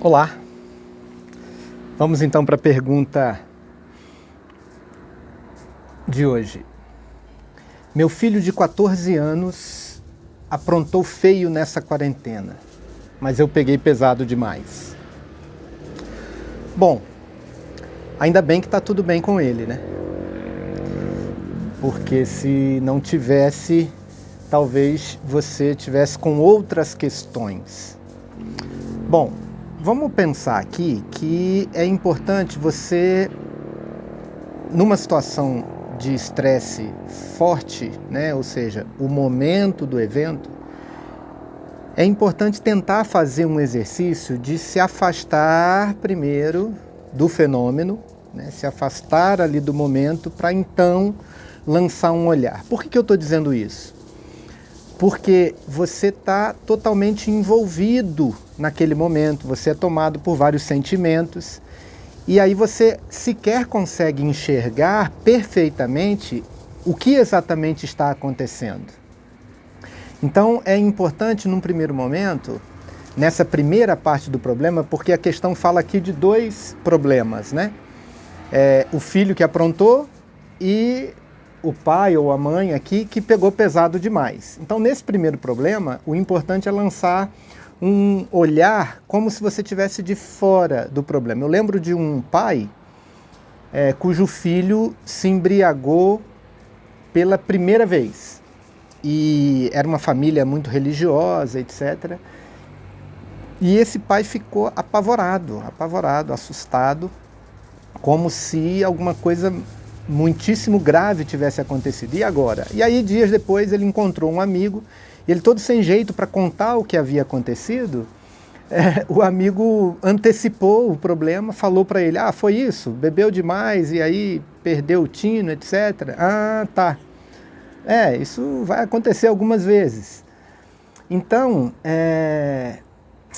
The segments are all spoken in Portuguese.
Olá, vamos então para a pergunta de hoje. Meu filho de 14 anos aprontou feio nessa quarentena, mas eu peguei pesado demais. Bom, ainda bem que está tudo bem com ele, né? Porque se não tivesse, talvez você tivesse com outras questões. Bom, vamos pensar aqui que é importante você, numa situação de estresse forte, né, ou seja, o momento do evento, é importante tentar fazer um exercício de se afastar primeiro do fenômeno, né, se afastar ali do momento para então lançar um olhar. Por que eu estou dizendo isso? Porque você está totalmente envolvido naquele momento, você é tomado por vários sentimentos e aí você sequer consegue enxergar perfeitamente o que exatamente está acontecendo. Então é importante num primeiro momento, nessa primeira parte do problema, porque a questão fala aqui de dois problemas, né? O filho que aprontou e o pai ou a mãe aqui que pegou pesado demais. Então, nesse primeiro problema, o importante é lançar um olhar como se você estivesse de fora do problema. Eu lembro de um pai cujo filho se embriagou pela primeira vez. E era uma família muito religiosa, etc. E esse pai ficou apavorado, assustado, como se alguma coisa muitíssimo grave tivesse acontecido. E agora? E aí, dias depois, ele encontrou um amigo, e ele todo sem jeito para contar o que havia acontecido, o amigo antecipou o problema, falou para ele, foi isso, bebeu demais e aí perdeu o tino, etc. Ah, tá. Isso vai acontecer algumas vezes. Então,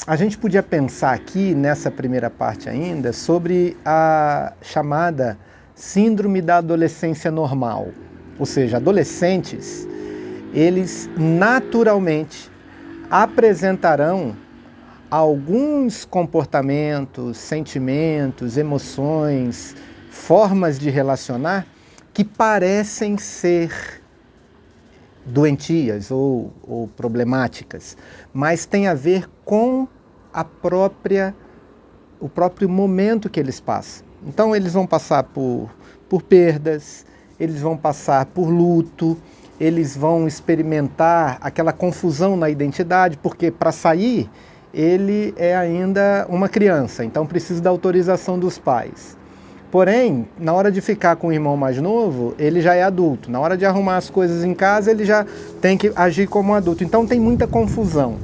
a gente podia pensar aqui, nessa primeira parte ainda, sobre a chamada síndrome da adolescência normal. Ou seja, adolescentes, eles naturalmente apresentarão alguns comportamentos, sentimentos, emoções, formas de relacionar que parecem ser doentias ou problemáticas, mas tem a ver com o próprio momento que eles passam. Então eles vão passar por perdas, eles vão passar por luto, eles vão experimentar aquela confusão na identidade, porque para sair ele é ainda uma criança, então precisa da autorização dos pais. Porém, na hora de ficar com o irmão mais novo, ele já é adulto. Na hora de arrumar as coisas em casa, ele já tem que agir como adulto. Então tem muita confusão.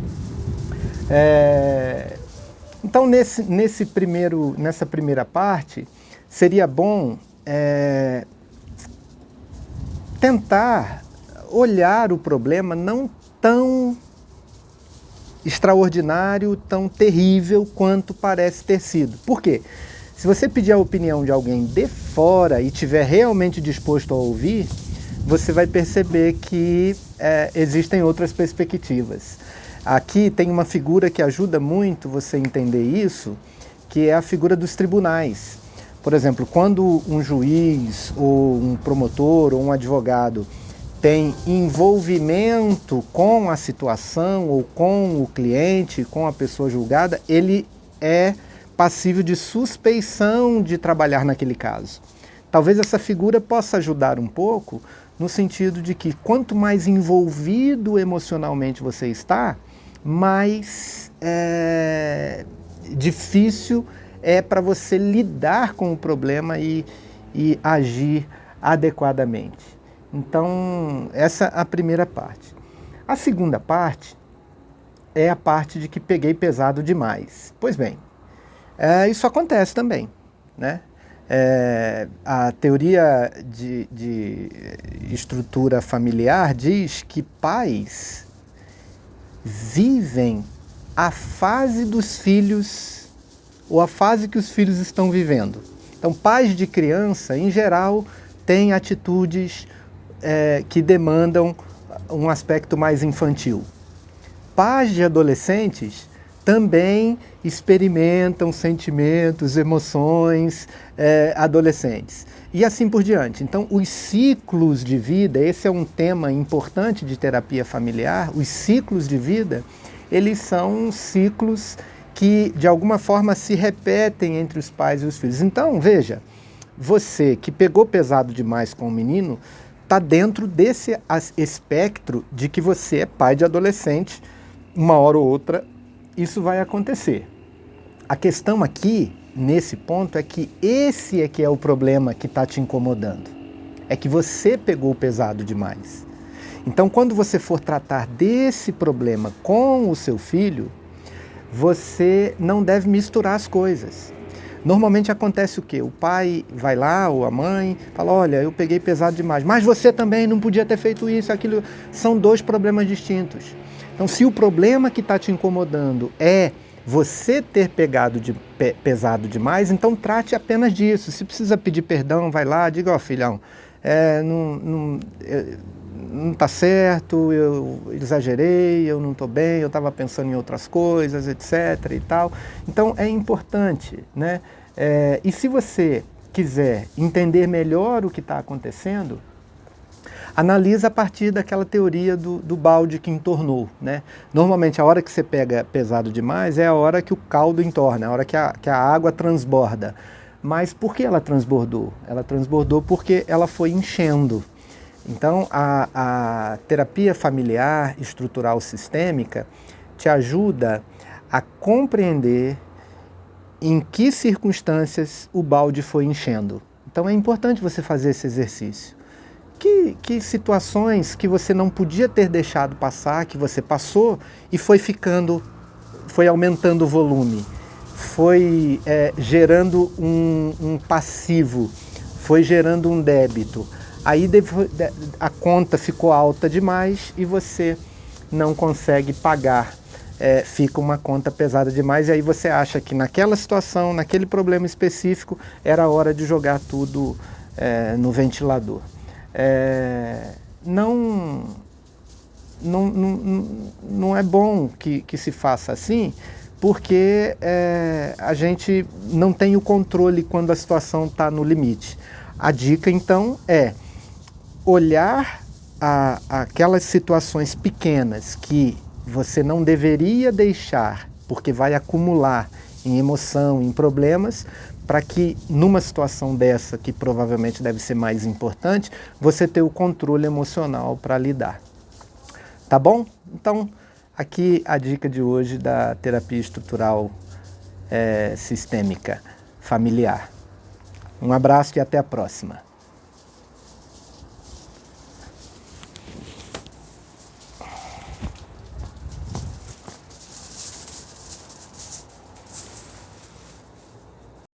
Então, nessa primeira parte, seria bom tentar olhar o problema não tão extraordinário, tão terrível quanto parece ter sido. Por quê? Se você pedir a opinião de alguém de fora e estiver realmente disposto a ouvir, você vai perceber que existem outras perspectivas. Aqui tem uma figura que ajuda muito você a entender isso, que é a figura dos tribunais. Por exemplo, quando um juiz, ou um promotor, ou um advogado tem envolvimento com a situação, ou com o cliente, com a pessoa julgada, ele é passível de suspeição de trabalhar naquele caso. Talvez essa figura possa ajudar um pouco, no sentido de que quanto mais envolvido emocionalmente você está, mais difícil é para você lidar com o problema e agir adequadamente. Então, essa é a primeira parte. A segunda parte é a parte de que peguei pesado demais. Pois bem, isso acontece também, né? A teoria de estrutura familiar diz que pais vivem a fase dos filhos ou a fase que os filhos estão vivendo. Então, pais de criança, em geral, têm atitudes que demandam um aspecto mais infantil. Pais de adolescentes também experimentam sentimentos, emoções adolescentes. E assim por diante. Então, os ciclos de vida, esse é um tema importante de terapia familiar, os ciclos de vida, eles são ciclos que, de alguma forma, se repetem entre os pais e os filhos. Então, veja, você que pegou pesado demais com o menino, está dentro desse espectro de que você é pai de adolescente, uma hora ou outra isso vai acontecer. A questão aqui, nesse ponto, é que esse é que é o problema que está te incomodando. É que você pegou pesado demais. Então, quando você for tratar desse problema com o seu filho, você não deve misturar as coisas. Normalmente acontece o quê? O pai vai lá, ou a mãe, fala, olha, eu peguei pesado demais, mas você também não podia ter feito isso, aquilo. São dois problemas distintos. Então, se o problema que está te incomodando é você ter pegado pesado demais, então trate apenas disso. Se precisa pedir perdão, vai lá, diga, ó, filhão, não está certo, eu exagerei, eu não estou bem, eu estava pensando em outras coisas, etc. e tal. Então, é importante, né? E se você quiser entender melhor o que está acontecendo, analisa a partir daquela teoria do balde que entornou, né? Normalmente, a hora que você pega pesado demais é a hora que o caldo entorna, a hora que a água transborda. Mas por que ela transbordou? Ela transbordou porque ela foi enchendo. Então, a terapia familiar estrutural sistêmica te ajuda a compreender em que circunstâncias o balde foi enchendo. Então, é importante você fazer esse exercício. Que situações que você não podia ter deixado passar, que você passou e foi aumentando o volume, foi gerando um passivo, foi gerando um débito. Aí a conta ficou alta demais e você não consegue pagar, fica uma conta pesada demais e aí você acha que naquela situação, naquele problema específico, era a hora de jogar tudo no ventilador. Não é bom que se faça assim, porque a gente não tem o controle quando a situação está no limite. A dica, então, é olhar aquelas situações pequenas que você não deveria deixar, porque vai acumular em emoção, em problemas, para que numa situação dessa, que provavelmente deve ser mais importante, você ter o controle emocional para lidar. Tá bom? Então, aqui a dica de hoje da terapia estrutural sistêmica familiar. Um abraço e até a próxima.